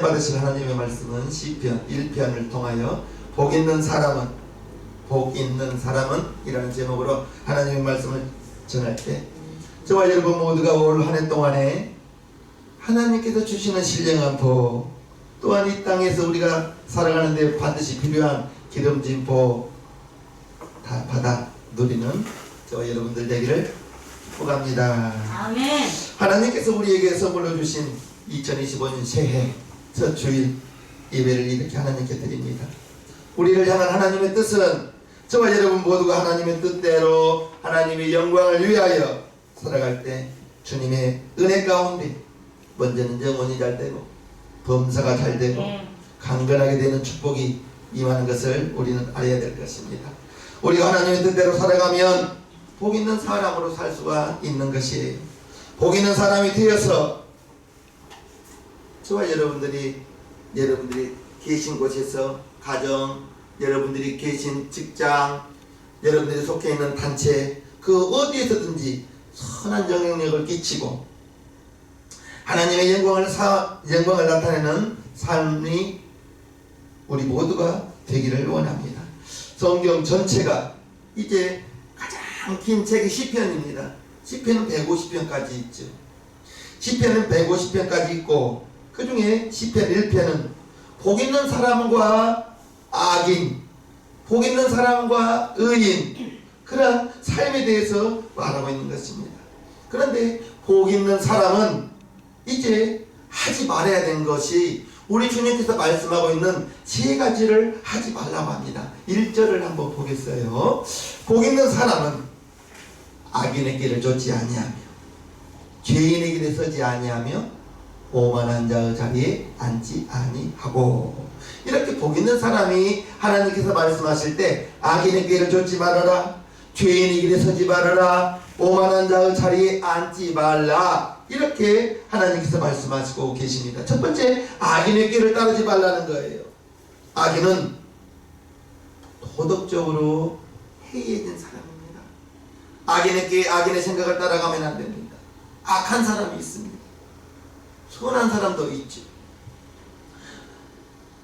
받으실 하나님의 말씀은 시편 1편을 통하여 복 있는 사람은 이라는 제목으로 하나님의 말씀을 전할 때 저와 여러분 모두가 올 한 해 동안에 하나님께서 주시는 신령한 복, 또한 이 땅에서 우리가 살아가는 데 반드시 필요한 기름진 복 다 받아 누리는 저와 여러분들 되기를 축복합니다. 아멘. 하나님께서 우리에게 선물로 주신 2025년 새해 첫 주일 예배를 이렇게 하나님께 드립니다. 우리를 향한 하나님의 뜻은 저와 여러분 모두가 하나님의 뜻대로 하나님의 영광을 위하여 살아갈 때 주님의 은혜 가운데 먼저는 영혼이 잘 되고 범사가 잘 되고 강건하게 되는 축복이 임하는 것을 우리는 알아야 될 것입니다. 우리가 하나님의 뜻대로 살아가면 복 있는 사람으로 살 수가 있는 것이에요. 복 있는 사람이 되어서 저와 여러분들이 계신 곳에서 가정, 여러분들이 계신 직장, 여러분들이 속해 있는 단체, 그 어디에서든지 선한 영향력을 끼치고 하나님의 영광을 나타내는 삶이 우리 모두가 되기를 원합니다. 성경 전체가 이제 가장 긴 책이 시편입니다. 시편은 150편까지 있죠. 시편은 150편까지 있고 그 중에 시편 1편은 복 있는 사람과 악인, 복 있는 사람과 의인, 그런 삶에 대해서 말하고 있는 것입니다. 그런데 복 있는 사람은 이제 하지 말아야 되는 것이 우리 주님께서 말씀하고 있는 세 가지를 하지 말라고 합니다. 1절을 한번 보겠어요. 복 있는 사람은 악인의 길을 좇지 아니하며 죄인의 길에 서지 아니하며 오만한 자의 자리에 앉지 아니하고, 이렇게 복 있는 사람이 하나님께서 말씀하실 때 악인의 길을 좇지 말아라, 죄인의 길에 서지 말아라, 오만한 자의 자리에 앉지 말라, 이렇게 하나님께서 말씀하시고 계십니다. 첫 번째, 악인의 길을 따르지 말라는 거예요. 악인은 도덕적으로 해이해진 사람입니다. 악인의 생각을 따라가면 안 됩니다. 악한 사람이 있습니다. 선한 사람도 있죠.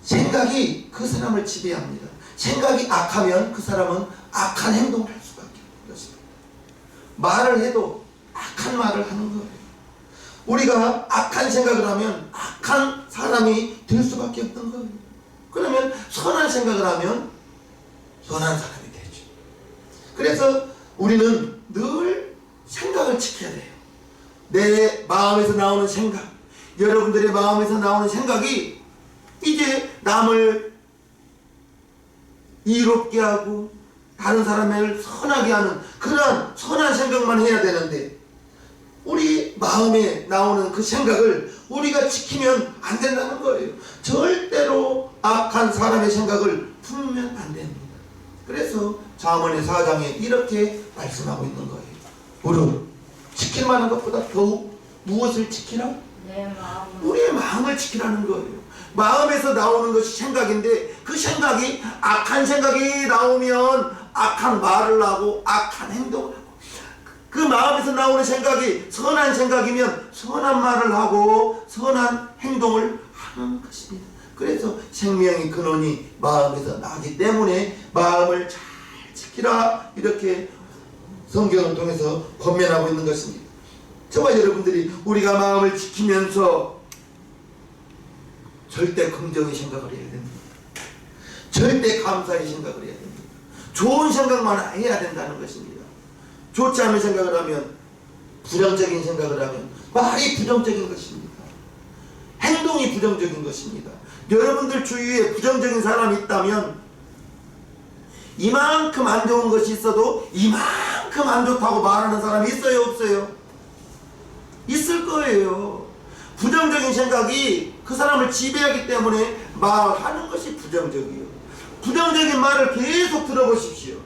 생각이 그 사람을 지배합니다. 생각이 악하면 그 사람은 악한 행동을 할 수밖에 없는 것입니다. 말을 해도 악한 말을 하는 거예요. 우리가 악한 생각을 하면 악한 사람이 될 수밖에 없는 거예요. 그러면 선한 생각을 하면 선한 사람이 되죠. 그래서 우리는 늘 생각을 지켜야 돼요. 내 마음에서 나오는 생각, 여러분들의 마음에서 나오는 생각이 이제 남을 이롭게 하고 다른 사람을 선하게 하는 그런 선한 생각만 해야 되는데, 우리 마음에 나오는 그 생각을 우리가 지키면 안 된다는 거예요. 절대로 악한 사람의 생각을 품으면 안 됩니다. 그래서 잠언의 4장에 이렇게 말씀하고 있는 거예요. 무릇 지킬 만한 것보다 더욱 무엇을 지키라? 우리의 마음을 지키라는 거예요. 마음에서 나오는 것이 생각인데 그 생각이 악한 생각이 나오면 악한 말을 하고 악한 행동을 하고, 그 마음에서 나오는 생각이 선한 생각이면 선한 말을 하고 선한 행동을 하는 것입니다. 그래서 생명의 근원이 마음에서 나기 때문에 마음을 잘 지키라, 이렇게 성경을 통해서 권면하고 있는 것입니다. 저와 여러분들이 우리가 마음을 지키면서 절대 긍정의 생각을 해야 됩니다. 절대 감사의 생각을 해야 됩니다. 좋은 생각만 해야 된다는 것입니다. 좋지 않은 생각을 하면, 부정적인 생각을 하면 말이 부정적인 것입니다. 행동이 부정적인 것입니다. 여러분들 주위에 부정적인 사람이 있다면 이만큼 안 좋은 것이 있어도 이만큼 안 좋다고 말하는 사람이 있어요, 없어요? 있을 거예요. 부정적인 생각이 그 사람을 지배하기 때문에 말하는 것이 부정적이에요. 부정적인 말을 계속 들어보십시오.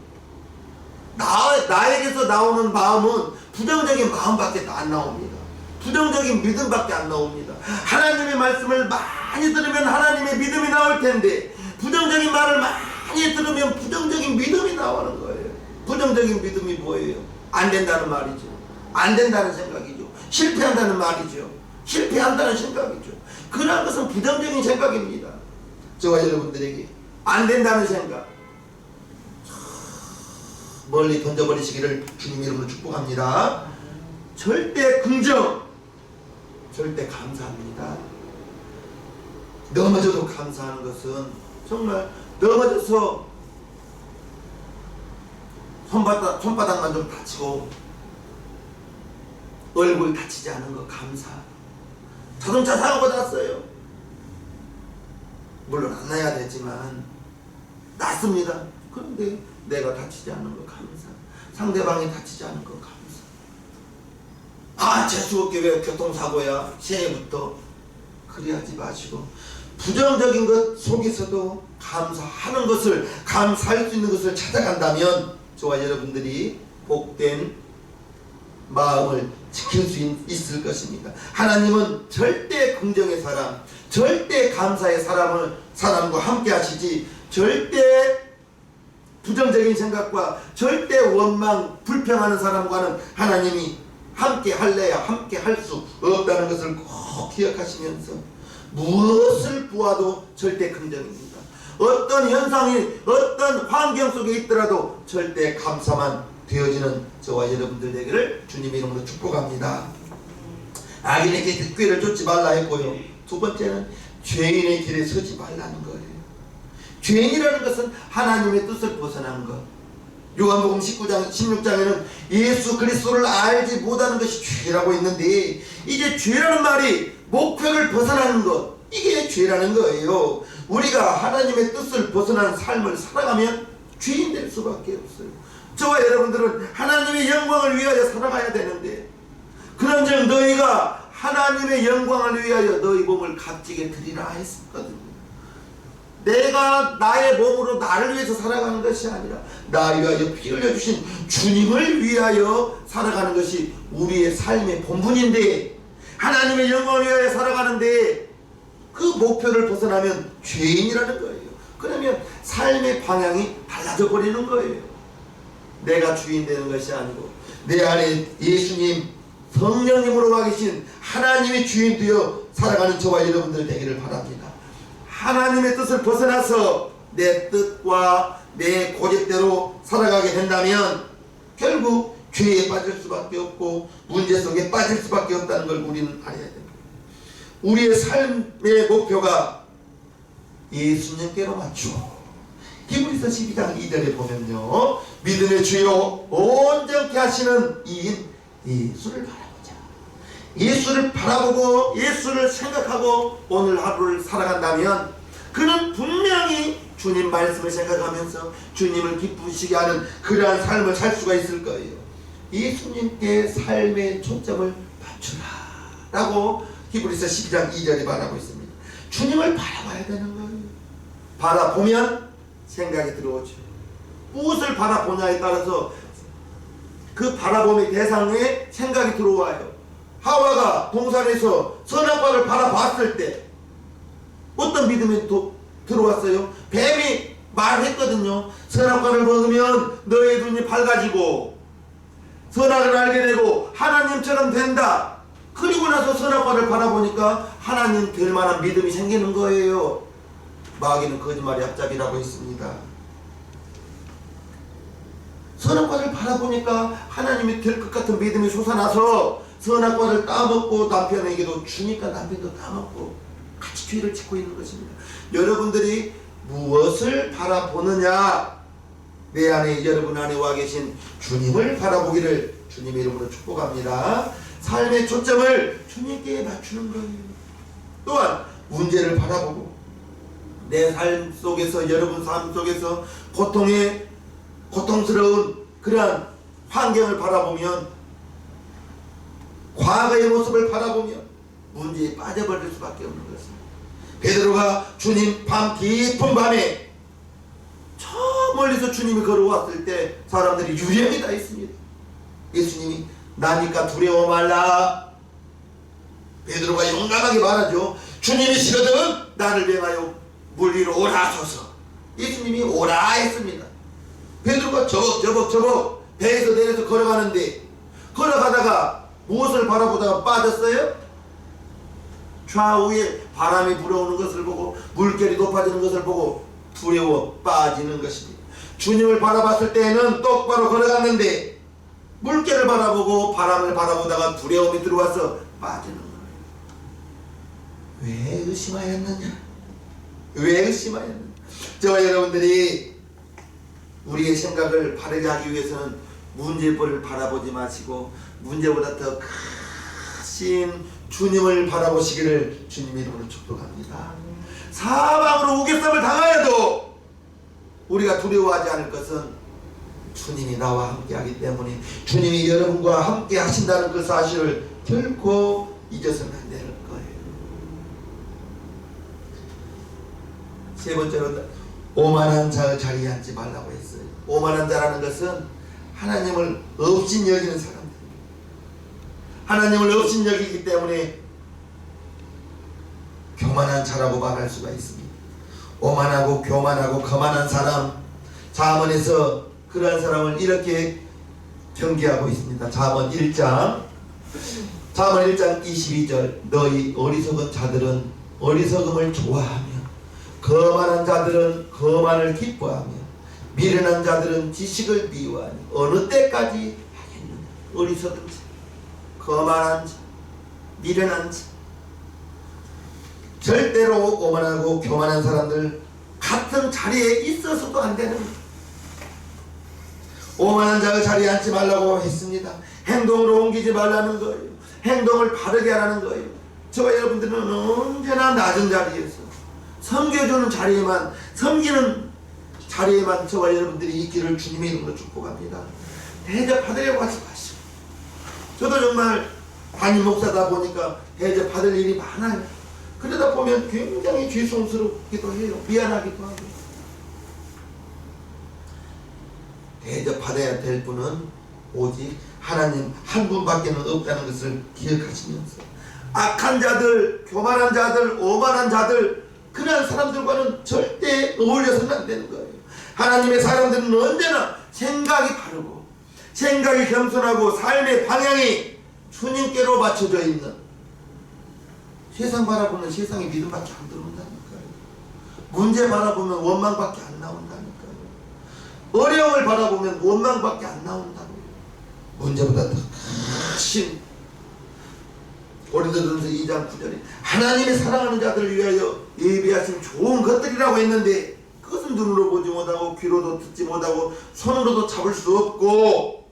나에게서 나오는 마음은 부정적인 마음밖에 안 나옵니다. 부정적인 믿음밖에 안 나옵니다. 하나님의 말씀을 많이 들으면 하나님의 믿음이 나올 텐데 부정적인 말을 많이 들으면 부정적인 믿음이 나오는 거예요. 부정적인 믿음이 뭐예요? 안 된다는 말이죠. 안 된다는 생각이죠. 실패한다는 말이죠. 실패한다는 생각이죠. 그러한 것은 부정적인 생각입니다. 저와 여러분들에게 안 된다는 생각 멀리 던져버리시기를 주님 이름으로 축복합니다. 절대 긍정, 절대 감사합니다. 넘어져도 감사하는 것은 정말 넘어져서 손바닥만 좀 다치고 얼굴 다치지 않은 거 감사. 자동차 사고가 났어요. 물론 안 나야 되지만 났습니다. 그런데 내가 다치지 않은 거 감사. 상대방이 다치지 않은 거 감사. 아, 재수없게 왜 교통사고야 새해부터. 그리하지 마시고 부정적인 것 속에서도 감사하는 것을, 감사할 수 있는 것을 찾아간다면 저와 여러분들이 복된 마음을 지킬 수 있을 것입니다. 하나님은 절대 긍정의 사람, 절대 감사의 사람과 함께 하시지, 절대 부정적인 생각과 절대 원망, 불평하는 사람과는 하나님이 함께 할래야 함께 할 수 없다는 것을 꼭 기억하시면서 무엇을 보아도 절대 긍정입니다. 어떤 현상이 어떤 환경 속에 있더라도 절대 감사만 되어지는 저와 여러분들 되기를 주님의 이름으로 축복합니다. 악인의 길을 쫓지 말라 했고요. 두 번째는 죄인의 길에 서지 말라는 거예요. 죄인이라는 것은 하나님의 뜻을 벗어난 것. 요한복음 16장에는 예수 그리스도를 알지 못하는 것이 죄라고 했는데, 이제 죄라는 말이 목표를 벗어나는 것, 이게 죄라는 거예요. 우리가 하나님의 뜻을 벗어난 삶을 살아가면 죄인 될 수밖에 없어요. 저와 여러분들은 하나님의 영광을 위하여 살아가야 되는데, 그런즉 너희가 하나님의 영광을 위하여 너희 몸을 값지게 드리라 했었거든요. 내가 나의 몸으로 나를 위해서 살아가는 것이 아니라 나 위하여 피 흘려주신 주님을 위하여 살아가는 것이 우리의 삶의 본분인데, 하나님의 영광을 위하여 살아가는데 그 목표를 벗어나면 죄인이라는 거예요. 그러면 삶의 방향이 달라져 버리는 거예요. 내가 주인 되는 것이 아니고 내 안에 예수님 성령님으로 와 계신 하나님의 주인 되어 살아가는 저와 여러분들 되기를 바랍니다. 하나님의 뜻을 벗어나서 내 뜻과 내 고집대로 살아가게 된다면 결국 죄에 빠질 수밖에 없고 문제 속에 빠질 수밖에 없다는 걸 우리는 알아야 됩니다. 우리의 삶의 목표가 예수님께로 맞추어. 히브리서 12장 2절에 보면요, 믿음의 주요 온전케 하시는 이인 예수를 바라보자. 예수를 바라보고 예수를 생각하고 오늘 하루를 살아간다면 그는 분명히 주님 말씀을 생각하면서 주님을 기쁘시게 하는 그러한 삶을 살 수가 있을 거예요. 예수님께 삶의 초점을 맞추라 라고 히브리서 12장 2절에 말하고 있습니다. 주님을 바라봐야 되는 거예요. 바라보면 생각이 들어오죠. 무엇을 바라보냐에 따라서 그 바라봄의 대상에 생각이 들어와요. 하와가 동산에서 선악과를 바라봤을 때 어떤 믿음이 들어왔어요? 뱀이 말했거든요. 선악과를 먹으면 너의 눈이 밝아지고 선악을 알게 되고 하나님처럼 된다. 그리고 나서 선악과를 바라보니까 하나님 될 만한 믿음이 생기는 거예요. 마귀는 거짓말의 앞잡이라고 했습니다. 선악과를 바라보니까 하나님이 될 것 같은 믿음이 솟아나서 선악과를 따먹고 남편에게도 주니까 남편도 따먹고 같이 죄를 짓고 있는 것입니다. 여러분들이 무엇을 바라보느냐, 내 안에 여러분 안에 와 계신 주님을 바라보기를 주님의 이름으로 축복합니다. 삶의 초점을 주님께 맞추는 거예요. 또한 문제를 바라보고 내 삶 속에서, 여러분 삶 속에서 고통스러운 그러한 환경을 바라보면, 과거의 모습을 바라보면 문제에 빠져버릴 수밖에 없는 것입니다. 베드로가 주님 밤 깊은 밤에 저 멀리서 주님이 걸어왔을 때 사람들이 유령이 다 있습니다. 예수님이 나니까 두려워 말라. 베드로가 용감하게 말하죠. 주님이시거든 나를 명하여 물 위로 오라 하소서. 예수님이 오라 했습니다. 베드로가 저벅저벅 배에서 내려서 걸어가는데, 걸어가다가 무엇을 바라보다가 빠졌어요? 좌우에 바람이 불어오는 것을 보고 물결이 높아지는 것을 보고 두려워 빠지는 것입니다. 주님을 바라봤을 때에는 똑바로 걸어갔는데 물결을 바라보고 바람을 바라보다가 두려움이 들어와서 빠지는 거예요. 왜 의심하였느냐? 왜 의심하였느냐? 저와 여러분들이 우리의 생각을 바르게 하기 위해서는 문제를 바라보지 마시고 문제보다 더 크신 주님을 바라보시기를 주님 이름으로 축복합니다. 사방으로 우겨쌈을 당하여도 우리가 두려워하지 않을 것은 주님이 나와 함께 하기 때문에 주님이 여러분과 함께 하신다는 그 사실을 결코 잊어서는 안 될 거예요. 세 번째로 오만한 자의 자리에 앉지 말라고 했어요. 오만한 자라는 것은 하나님을 없인 여기는 사람들, 하나님을 없인 여기기 때문에 교만한 자라고 말할 수가 있습니다. 오만하고 교만하고 거만한 사람, 잠언에서 그러한 사람을 이렇게 경계하고 있습니다. 잠언 1장 22절 너희 어리석은 자들은 어리석음을 좋아하며 거만한 자들은 거만을 기뻐하며 미련한 자들은 지식을 미워하니 어느 때까지 하겠느냐. 어리석은 자, 거만한 자, 미련한 자, 절대로 오만하고 교만한 사람들 같은 자리에 있어서도 안 되는 거예요. 오만한 자의 자리에 앉지 말라고 했습니다. 행동으로 옮기지 말라는 거예요. 행동을 바르게 하라는 거예요. 저와 여러분들은 언제나 낮은 자리에서 섬겨주는 자리에만, 섬기는 자리에만 저와 여러분들이 있기를 주님의 이름으로 축복합니다. 대접받으려고 하지 마시고. 저도 정말 담임 목사다 보니까 대접받을 일이 많아요. 그러다 보면 굉장히 죄송스럽기도 해요. 미안하기도 하고. 대접받아야 될 분은 오직 하나님 한 분밖에는 없다는 것을 기억하시면서 악한 자들, 교만한 자들, 오만한 자들, 그런 사람들과는 절대 어울려서는 안 되는 거예요. 하나님의 사람들은 언제나 생각이 바르고 생각이 겸손하고 삶의 방향이 주님께로 맞춰져 있는, 세상 바라보면 세상의 믿음밖에 안 들어온다니까요. 문제 바라보면 원망밖에 안 나온다니까요. 어려움을 바라보면 원망밖에 안 나온다고요. 문제보다 더 크신 고린도전서 2장 9절에 하나님의 사랑하는 자들을 위하여 예비하신 좋은 것들이라고 했는데 그것은 눈으로 보지 못하고 귀로도 듣지 못하고 손으로도 잡을 수 없고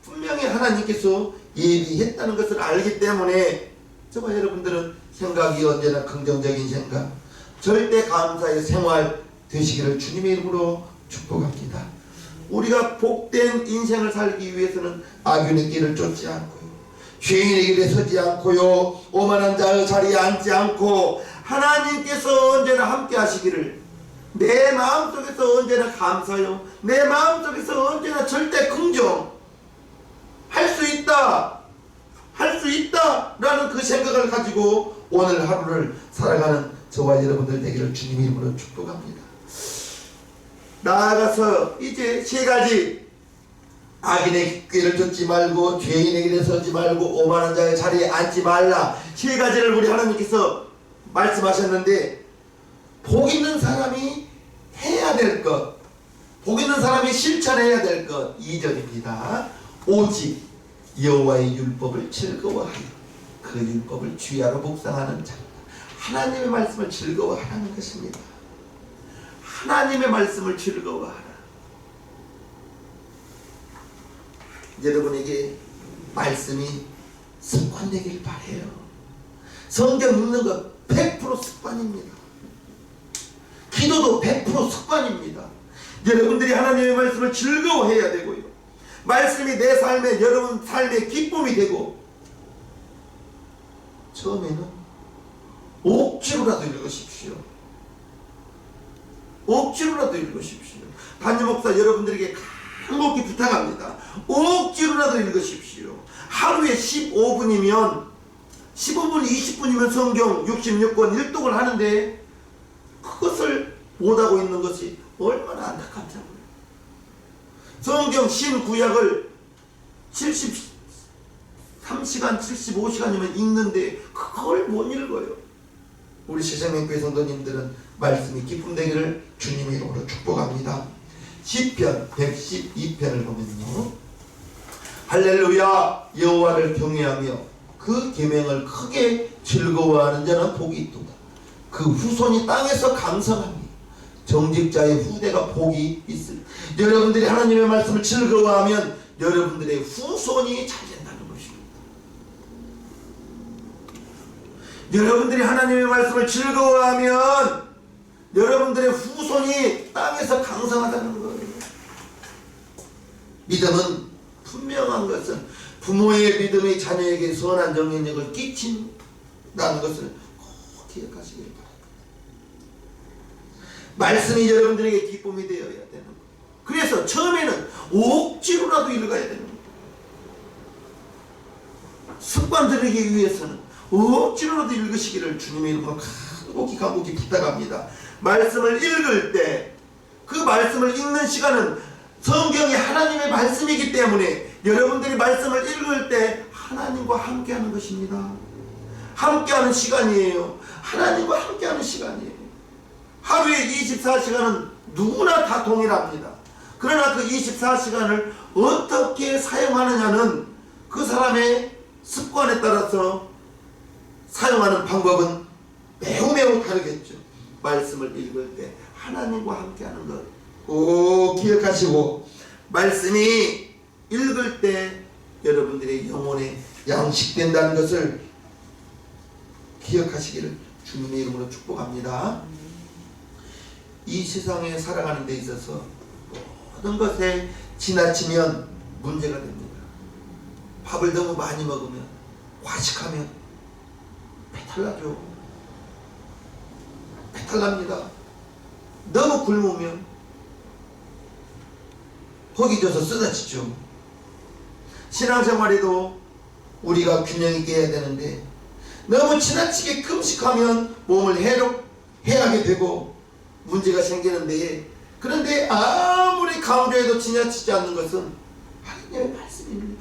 분명히 하나님께서 예비했다는 것을 알기 때문에 저와 여러분들은 생각이 언제나 긍정적인 생각, 절대 감사의 생활 되시기를 주님의 이름으로 축복합니다. 우리가 복된 인생을 살기 위해서는 악인의 길을 쫓지 않고요, 죄인의 길에 서지 않고요, 오만한 자의 자리에 앉지 않고 하나님께서 언제나 함께 하시기를, 내 마음속에서 언제나 감사요, 내 마음속에서 언제나 절대 긍정, 할 수 있다, 할 수 있다 라는 그 생각을 가지고 오늘 하루를 살아가는 저와 여러분들 되기를 주님의 이름으로 축복합니다. 나아가서 이제 세 가지, 악인의 길을 쫓지 말고 죄인의 길에 서지 말고 오만한 자의 자리에 앉지 말라, 세 가지를 우리 하나님께서 말씀하셨는데, 복 있는 사람이 해야 될 것, 복 있는 사람이 실천해야 될 것 2절입니다. 오직 여호와의 율법을 즐거워하여 그 율법을 주야로 묵상하는 자. 하나님의 말씀을 즐거워하라는 것입니다. 하나님의 말씀을 즐거워하라. 여러분에게 말씀이 습관되길 바래요. 성경 읽는 것 100% 습관입니다. 기도도 100% 습관입니다. 여러분들이 하나님의 말씀을 즐거워해야 되고요, 말씀이 내 삶에, 여러분 삶의 기쁨이 되고, 처음에는 억지로라도 읽으십시오. 억지로라도 읽으십시오. 담임 목사 여러분들에게 간곡히 부탁합니다. 억지로라도 읽으십시오. 하루에 15분이면 15분, 20분이면 성경 66권 일독을 하는데 그것을 못하고 있는 것이 얼마나 안타깝냐고요. 성경 신구약을 3시간 75시간이면 읽는데 그걸 못 읽어요. 우리 시생명교회 성도님들은 말씀이 기쁨 되기를 주님의 이름으로 축복합니다. 시편 112편을 보면요, 할렐루야 여호와를 경외하며 그 계명을 크게 즐거워하는 자는 복이 있도다. 그 후손이 땅에서 강성하니 정직자의 후대가 복이 있으리. 여러분들이 하나님의 말씀을 즐거워하면 여러분들의 후손이 잘 된다는 것입니다. 여러분들이 하나님의 말씀을 즐거워하면 여러분들의 후손이 땅에서 강성하다는 거예요. 믿음은 분명한 것은 부모의 믿음이 자녀에게 선한 영향력을 끼친다는 것을 꼭 기억하시길 바랍니다. 말씀이 여러분들에게 기쁨이 되어야 되는 거예요. 그래서 처음에는 억지로라도 읽어야 되는 거예요. 습관 들이기 위해서는 억지로라도 읽으시기를 주님의 이름으로 간곡히 부탁합니다. 말씀을 읽을 때 그 말씀을 읽는 시간은 성경이 하나님의 말씀이기 때문에 여러분들이 말씀을 읽을 때 하나님과 함께하는 것입니다. 함께하는 시간이에요. 하나님과 함께하는 시간이에요. 하루에 24시간은 누구나 다 동일합니다. 그러나 그 24시간을 어떻게 사용하느냐는 그 사람의 습관에 따라서 사용하는 방법은 매우 다르겠죠. 말씀을 읽을 때 하나님과 함께하는 것 꼭 기억하시고, 말씀이 읽을 때 여러분들의 영혼에 양식된다는 것을 기억하시기를 주님의 이름으로 축복합니다. 이 세상에 살아가는 데 있어서 모든 것에 지나치면 문제가 됩니다. 밥을 너무 많이 먹으면, 과식하면 배탈나죠. 배탈납니다. 너무 굶으면 거기 져서 쓰러지죠. 신앙생활에도 우리가 균형 있게 해야 되는데 너무 지나치게 금식하면 몸을 해하게 되고 문제가 생기는데, 그런데 아무리 강조해도 지나치지 않는 것은 하나님의 말씀입니다.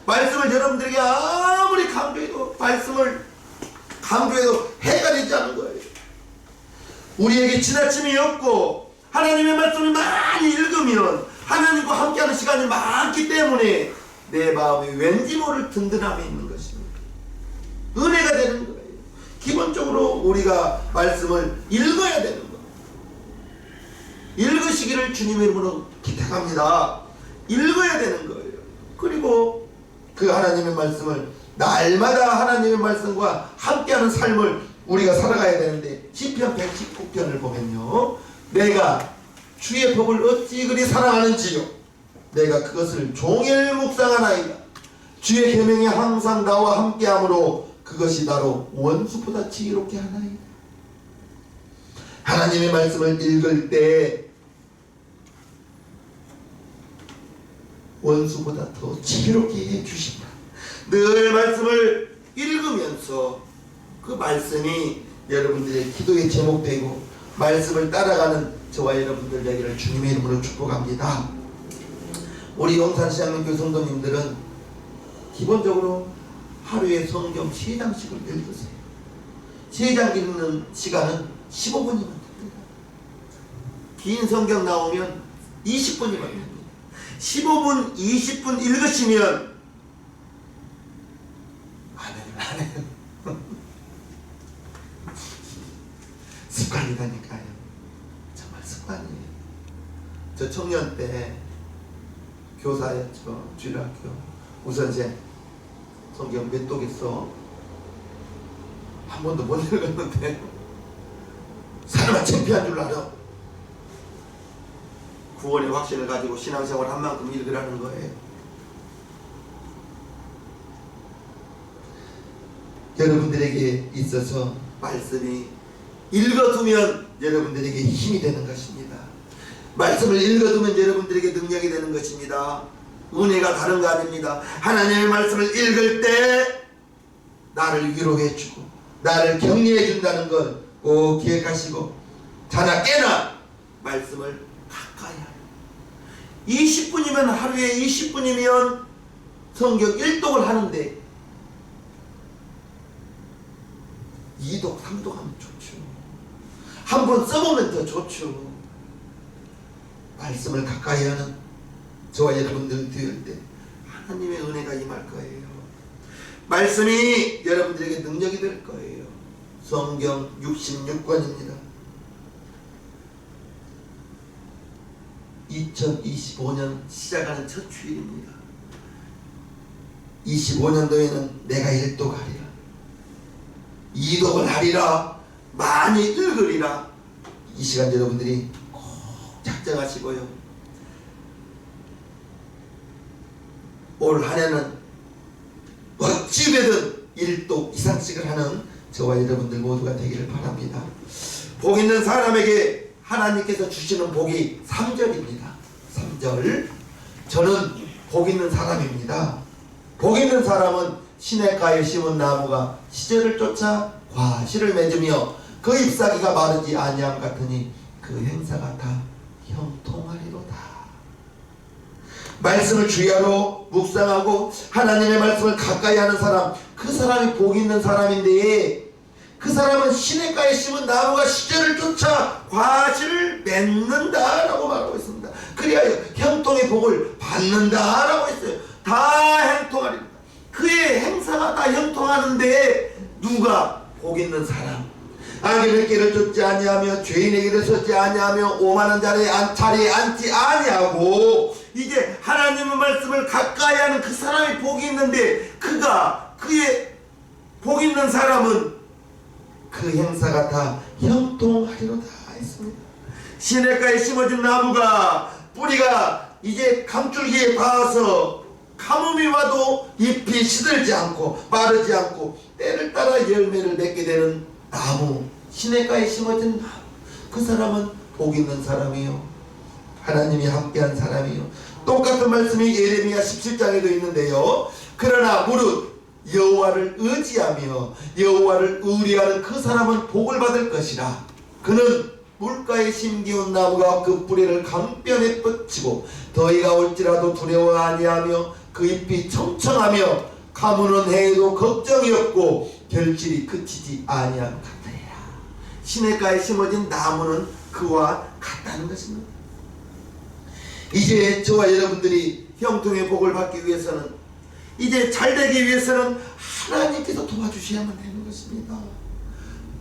말씀을 여러분들에게 아무리 강조해도 해가 되지 않는 거예요. 우리에게 지나침이 없고 하나님의 말씀을 많이 읽으면 하나님과 함께하는 시간이 많기 때문에 내 마음에 왠지 모를 든든함이 있는 것입니다. 은혜가 되는 거예요. 기본적으로 우리가 말씀을 읽어야 되는 거예요. 읽으시기를 주님의 이름으로 기탁합니다. 읽어야 되는 거예요. 그리고 그 하나님의 말씀을 날마다 하나님의 말씀과 함께하는 삶을 우리가 살아가야 되는데, 시편 119편을 보면요, 내가 주의 법을 어찌 그리 사랑하는지요, 내가 그것을 종일 묵상하나이다. 주의 계명이 항상 나와 함께하므로 그것이 나로 원수보다 지혜롭게 하나이다. 하나님의 말씀을 읽을 때 원수보다 더 지혜롭게 해주신다. 늘 말씀을 읽으면서 그 말씀이 여러분들의 기도의 제목되고 말씀을 따라가는 저와 여러분들 되기를 주님의 이름으로 축복합니다. 우리 용산시장님교 성도님들은 기본적으로 하루에 성경 3장씩을 읽으세요. 3장 읽는 시간은 15분이면 됩니다. 긴 성경 나오면 20분이면 됩니다. 15분, 20분 읽으시면 안 해요. 습관이라니까요. 정말 습관이에요. 저 청년 때 교사였죠. 주일학교 우선생. 성경 몇 독했어? 한 번도 못 읽었는데 사람은 창피한 줄 알아. 구원의 확신을 가지고 신앙생활 한 만큼 읽으라는 거예요. 여러분들에게 있어서 말씀이 읽어두면 여러분들에게 힘이 되는 것입니다. 말씀을 읽어두면 여러분들에게 능력이 되는 것입니다. 은혜가 다른 거 아닙니다. 하나님의 말씀을 읽을 때 나를 위로해주고 나를 격려해준다는 걸 꼭 기억하시고, 자나 깨나 말씀을 가까이 하라. 20분이면, 하루에 20분이면 성경 1독을 하는데 2독, 3독 하면 좋죠. 한 번 써보면 더 좋죠. 말씀을 가까이 하는 저와 여러분들 되을 때 하나님의 은혜가 임할 거예요. 말씀이 여러분들에게 능력이 될 거예요. 성경 66권입니다. 2025년 시작하는 첫 주일입니다. 25년도에는 내가 1독 하리라, 2독을 하리라, 많이 읽으리라. 이 시간 여러분들이 꼭 작정하시고요. 올 한해는 어찌되든 1독 이상씩을 하는 저와 여러분들 모두가 되기를 바랍니다. 복 있는 사람에게 하나님께서 주시는 복이 3절입니다. 3절. 저는 복 있는 사람입니다. 복 있는 사람은 시냇가에 심은 나무가 시절을 쫓아 과실을 맺으며 그 잎사귀가 마르지 아니함 같으니 그 행사가 다 형통하리로다. 말씀을 주야로 묵상하고 하나님의 말씀을 가까이 하는 사람, 그 사람이 복 있는 사람인데, 그 사람은 시냇가에 심은 나무가 시절을 쫓아 과실을 맺는다라고 말하고 있습니다. 그리하여 형통의 복을 받는다라고 했어요. 다 형통하리로다. 그의 행사가 다 형통하는데 누가? 복 있는 사람. 악인의 길을 쫓지 아니하며 죄인의 길에 서지 아니하며 오만한 자리에 앉지 아니하고, 이제 하나님의 말씀을 가까이 하는 그 사람이 복이 있는데, 그의 복 있는 사람은 그 행사가 다 형통하리로다 했습니다. 시냇가에 심어진 나무가 뿌리가 이제 강줄기에 닿아서 가뭄이 와도 잎이 시들지 않고 마르지 않고 때를 따라 열매를 맺게 되는 나무, 시냇가에 심어진 나무, 그 사람은 복 있는 사람이요, 하나님이 함께한 사람이요. 똑같은 말씀이 예레미야 17장에도 있는데요. 그러나 무릇 여호와를 의지하며 여호와를 의뢰하는 그 사람은 복을 받을 것이라. 그는 물가에 심기운 나무가 그 뿌리를 강변에 뻗치고 더위가 올지라도 두려워 아니하며 그 잎이 청청하며 가무는 해에도 걱정이 없고 결실이 그치지 아니함 같으리라. 시냇가에 심어진 나무는 그와 같다는 것입니다. 이제 저와 여러분들이 형통의 복을 받기 위해서는, 이제 잘되기 위해서는 하나님께서 도와주셔야만 되는 것입니다.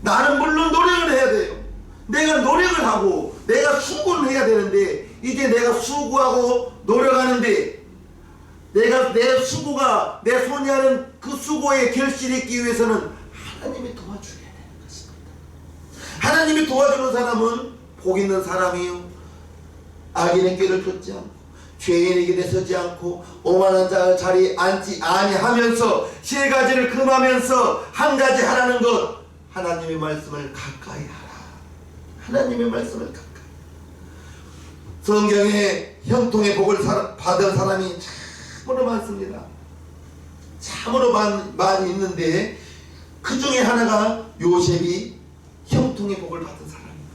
나는 물론 노력을 해야 돼요. 내가 노력을 하고 내가 수고를 해야 되는데, 이제 내가 수고하고 노력하는데 내 수고가, 내 손이 하는 그 수고에 결실이 있기 위해서는 하나님이 도와줘야 되는 것입니다. 하나님이 도와주는 사람은 복 있는 사람이요, 악인의 길을 쫓지 않고 죄인의 길에 서지 않고 오만한 자의 자리에 앉지 아니하면서 세 가지를 금하면서 한 가지 하라는 것, 하나님의 말씀을 가까이 하라. 하나님의 말씀을 가까이. 성경에 형통의 복을 받은 사람이 참으로 많습니다. 참으로 많이 있는데, 그 중에 하나가 요셉이 형통의 복을 받은 사람입니다.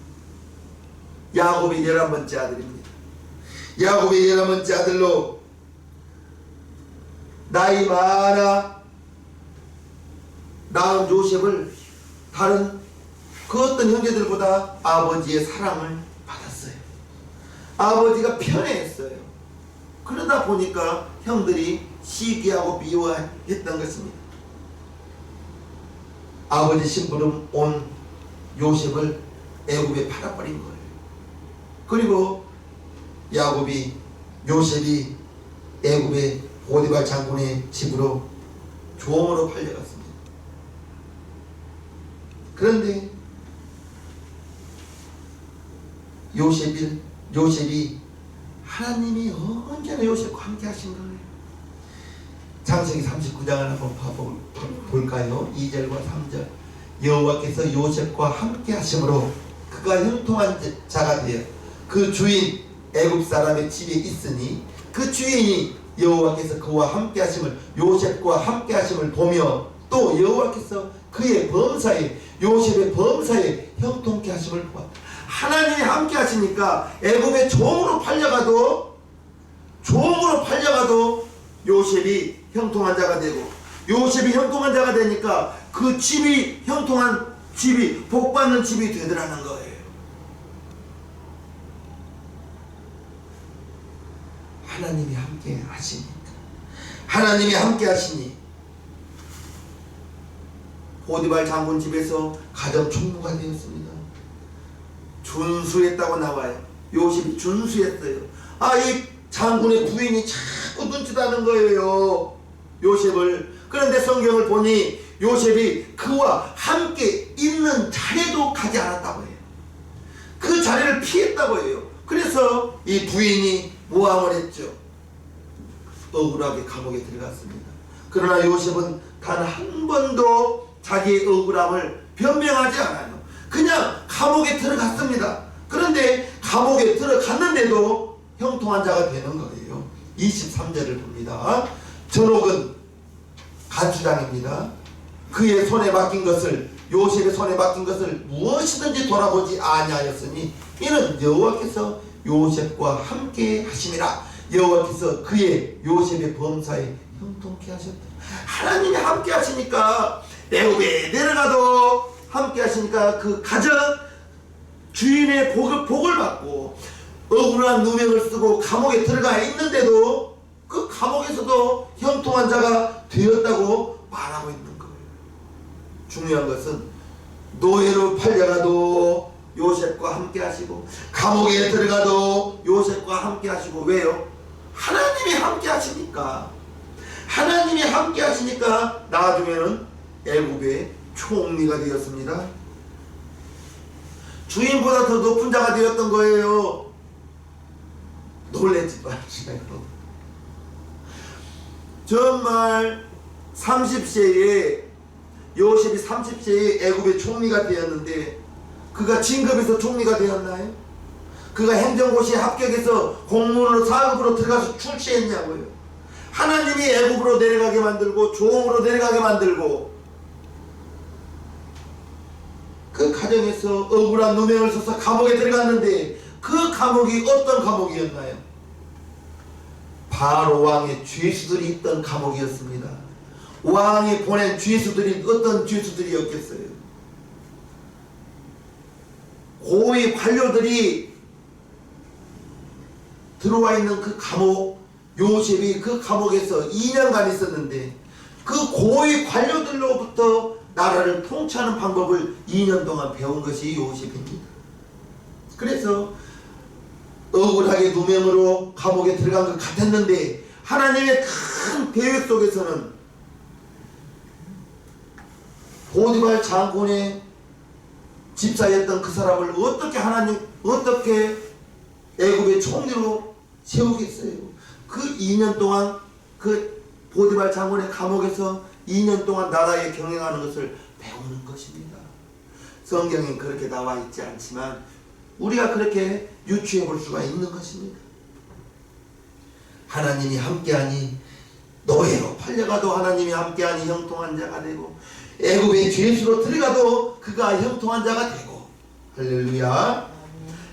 야곱의 11번째 아들입니다. 야곱의 11번째 아들로 나이 많아 낳은 요셉을 다른 그 어떤 형제들보다 아버지의 사랑을 받았어요. 아버지가 편애했어요. 그러다 보니까 형들이 시기하고 미워했던 것입니다. 아버지 심부름 온 요셉을 애굽에 팔아버린 거예요. 그리고 요셉이 애굽의 보디발 장군의 집으로 종으로 팔려갔습니다. 그런데 요셉이 하나님이 언제나 요셉과 함께 하신 거예요. 창세기 39장을 한번 볼까요? 2절과 3절. 여호와께서 요셉과 함께 하심으로 그가 형통한 자가 되어 그 주인 애굽 사람의 집에 있으니, 그 주인이 여호와께서 그와 함께 하심을, 요셉과 함께 하심을 보며 또 여호와께서 그의 범사에, 요셉의 범사에 형통케 하심을 보았다. 하나님이 함께 하시니까 애굽의 종으로 팔려가도 요셉이 형통한 자가 되고 요셉이 형통한 자가 되니까 그 집이 형통한 집이 복받는 집이 되더라는 거예요. 하나님이 함께 하시니까, 하나님이 함께 하시니 보디발 장군 집에서 가정 총무가 되었습니다. 준수했다고 나와요. 요셉이 준수했어요. 이 장군의 부인이 자꾸 눈치다는 거예요, 요셉을. 그런데 성경을 보니 요셉이 그와 함께 있는 자리에도 가지 않았다고 해요. 그 자리를 피했다고 해요. 그래서 이 부인이 모함을 했죠. 억울하게 감옥에 들어갔습니다. 그러나 요셉은 단 한 번도 자기의 억울함을 변명하지 않아요. 그냥 감옥에 들어갔습니다. 그런데 감옥에 들어갔는데도 형통한 자가 되는 거예요. 23절을 봅니다. 전옥은 간수장입니다. 그의 손에 맡긴 것을, 요셉의 손에 맡긴 것을 무엇이든지 돌아보지 아니하였으니 이는 여호와께서 요셉과 함께 하심이라. 여호와께서 그의 요셉의 범사에 형통케 하셨다. 하나님이 함께 하시니까, 애굽에 내려가도 함께 하시니까 그 가정 주인의 복을 받고, 억울한 누명을 쓰고 감옥에 들어가 있는데도 그 감옥에서도 형통한 자가 되었다고 말하고 있는 거예요. 중요한 것은 노예로 팔려가도 요셉과 함께 하시고, 감옥에 들어가도 요셉과 함께 하시고. 왜요? 하나님이 함께 하시니까. 하나님이 함께 하시니까 나중에는 애굽의 총리가 되었습니다. 주인보다 더 높은 자가 되었던 거예요. 놀라지 마세요. 정말 30세에 요셉이 30세에 애굽의 총리가 되었는데 그가 진급에서 총리가 되었나요? 그가 행정고시에 합격해서 공무원으로 사급으로 들어가서 출세했냐고요. 하나님이 애굽으로 내려가게 만들고 종으로 내려가게 만들고, 그 가정에서 억울한 누명을 써서 감옥에 들어갔는데 그 감옥이 어떤 감옥이었나요? 바로 왕의 죄수들이 있던 감옥이었습니다. 왕이 보낸 죄수들이 어떤 죄수들이었겠어요? 고위 관료들이 들어와 있는 그 감옥, 요셉이 그 감옥에서 2년간 있었는데 그 고위 관료들로부터 나라를 통치하는 방법을 2년 동안 배운 것이 요셉입니다. 그래서 억울하게 누명으로 감옥에 들어간 것 같았는데 하나님의 큰 계획 속에서는 보디발 장군의 집사였던 그 사람을 어떻게 애굽의 총리로 세우겠어요? 그 2년 동안 그 보디발 장군의 감옥에서 2년 동안 나라에 경영하는 것을 배우는 것입니다. 성경엔 그렇게 나와 있지 않지만 우리가 그렇게 유추해 볼 수가 있는 것입니다. 하나님이 함께하니, 노예로 팔려가도 하나님이 함께하니 형통한 자가 되고, 애굽의 죄수로 들어가도 그가 형통한 자가 되고. 할렐루야.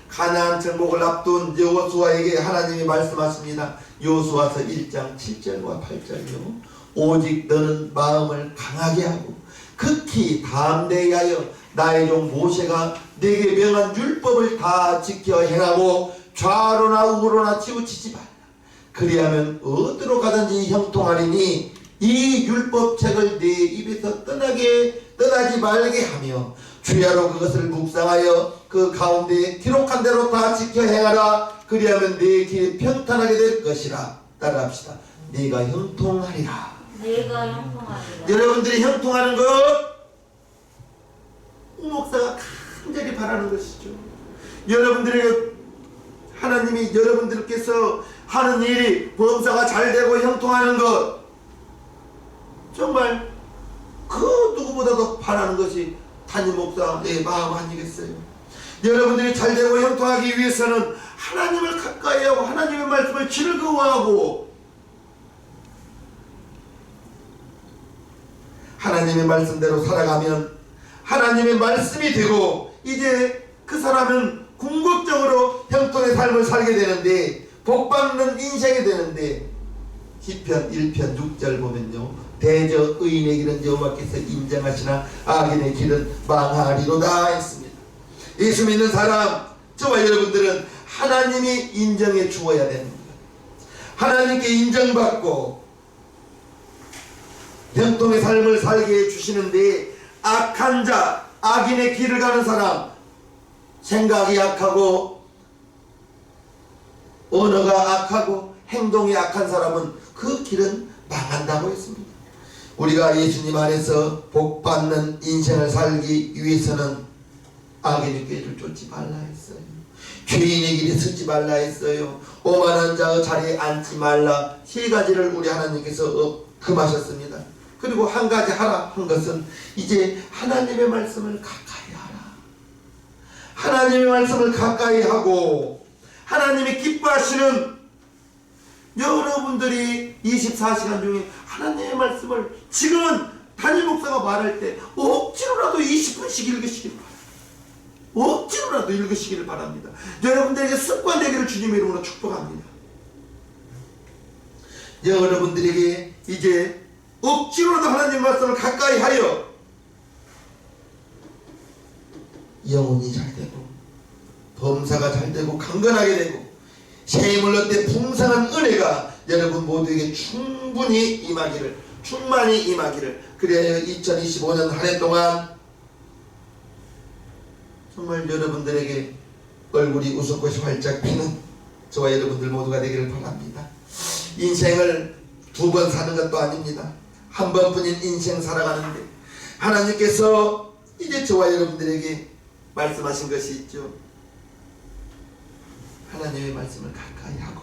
가나안 정복을 앞둔 여호수아에게 하나님이 말씀하십니다. 여호수아서 1장 7절과 8절이요. 오직 너는 마음을 강하게 하고 극히 담대히 하여 나의 종 모세가 네게 명한 율법을 다 지켜 행하고 좌로나 우로나 치우치지 말라. 그리하면 어디로 가든지 형통하리니 이 율법책을 네 입에서 떠나지 말게 하며 주야로 그것을 묵상하여 그 가운데 기록한 대로 다 지켜 행하라. 그리하면 네 길이 평탄하게 될 것이라. 따라합시다. 네가 형통하리라. 내가 형통하리라. 여러분들이 형통하는 것, 목사가 간절히 바라는 것이죠. 여러분들에게 하나님이 여러분들께서 하는 일이 범사가 잘 되고 형통하는 것, 정말 그 누구보다도 바라는 것이 담임 목사의 마음 아니겠어요? 여러분들이 잘 되고 형통하기 위해서는 하나님을 가까이 하고 하나님의 말씀을 즐거워하고 하나님의 말씀대로 살아가면 하나님의 말씀이 되고, 이제 그 사람은 궁극적으로 형통의 삶을 살게 되는데, 복받는 인생이 되는데, 시편 1편 6절 보면요, 대저 의인의 길은 여호와께서 인정하시나 악인의 길은 망하리로다 했습니다. 예수 믿는 사람, 저와 여러분들은 하나님이 인정해 주어야 됩니다. 하나님께 인정받고 형통의 삶을 살게 해주시는데, 악한 자, 악인의 길을 가는 사람, 생각이 악하고 언어가 악하고 행동이 악한 사람은 그 길은 망한다고 했습니다. 우리가 예수님 안에서 복받는 인생을 살기 위해서는 악인의 길을 쫓지 말라 했어요. 죄인의 길에 서지 말라 했어요. 오만한 자의 자리에 앉지 말라, 세 가지를 우리 하나님께서 금하셨습니다. 그리고 한 가지 하라 한 것은, 이제 하나님의 말씀을 가까이 하라. 하나님의 말씀을 가까이 하고, 하나님이 기뻐하시는, 여러분들이 24시간 중에 하나님의 말씀을 지금은 담임 목사가 말할 때 억지로라도 20분씩 읽으시길 바랍니다. 억지로라도 읽으시기를 바랍니다. 여러분들에게 습관되기를 주님의 이름으로 축복합니다. 여러분들에게 이제 억지로라도 하나님의 말씀을 가까이 하여 영혼이 잘 되고 범사가 잘 되고 강건하게 되고 샘을 얻되 풍성한 은혜가 여러분 모두에게 충분히 임하기를, 충만히 임하기를, 그래야 2025년 한 해 동안 정말 여러분들에게 얼굴이 웃음꽃이 활짝 피는 저와 여러분들 모두가 되기를 바랍니다. 인생을 두 번 사는 것도 아닙니다. 한 번뿐인 인생 살아가는데 하나님께서 이제 저와 여러분들에게 말씀하신 것이 있죠. 하나님의 말씀을 가까이 하고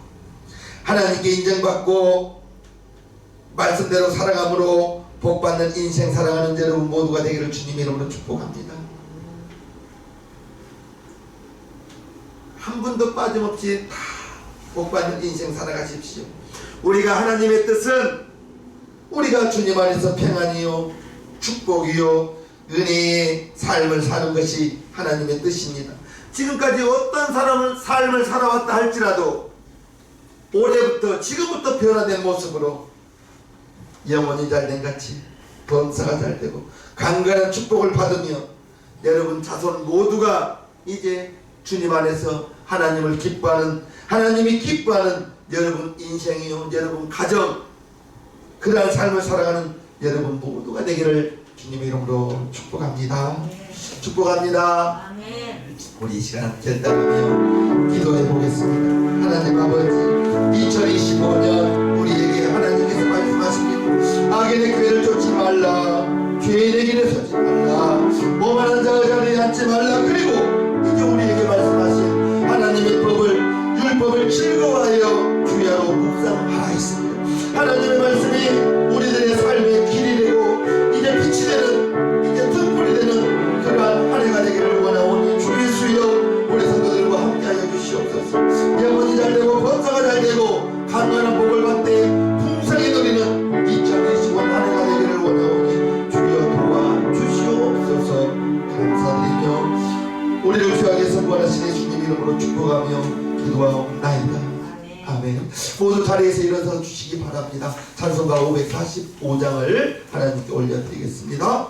하나님께 인정받고 말씀대로 살아감으로 복받는 인생 살아가는 여러분 모두가 되기를 주님의 이름으로 축복합니다. 한 분도 빠짐없이 다 복받는 인생 살아가십시오. 우리가 하나님의 뜻은 우리가 주님 안에서 평안이요 축복이요 은혜의 삶을 사는 것이 하나님의 뜻입니다. 지금까지 어떤 사람은 삶을 살아왔다 할지라도 올해부터 지금부터 변화된 모습으로 영혼이 잘된 같이 범사가 잘되고 강건한 축복을 받으며 여러분 자손 모두가 이제 주님 안에서 하나님을 기뻐하는, 하나님이 기뻐하는 여러분 인생이요 여러분 가정, 그러한 삶을 살아가는 여러분 모두가 되기를 주님의 이름으로 축복합니다. 축복합니다. 아멘. 우리 이 시간 결단하며 기도해 보겠습니다. 하나님 아버지, 2025년 우리에게 하나님께서 말씀하십니다. 악인의 교회를 쫓지 말라, 죄인의 길에 서지 말라, 오만한 자의 자리에 앉지 말라. 그리고 이제 우리에게 말씀하신 하나님의 법을, 율법을 즐거워하여 주야로 묵상하라 했습니다. 하나님의 말씀이 우리들의 삶의 길이 되고 이제 빛이 되는, 이제 등불이 되는 그러한 한 해가 되기를 원하오니 주 예수여 우리 성도들과 함께하여 주시옵소서. 영혼이 잘되고 범사가 잘되고 강건한 복을 받되 풍성히 누리는 2025 한 해가 되기를 원하오니 주여 도와주시옵소서. 감사드리며 우리를 귀하게 선구하시는 주님 이름으로 축복하며 기도하옵나이다. 아멘. 모두 자리에서 일어서 주시기 바랍니다. 찬송가 545장을 하나님께 올려드리겠습니다.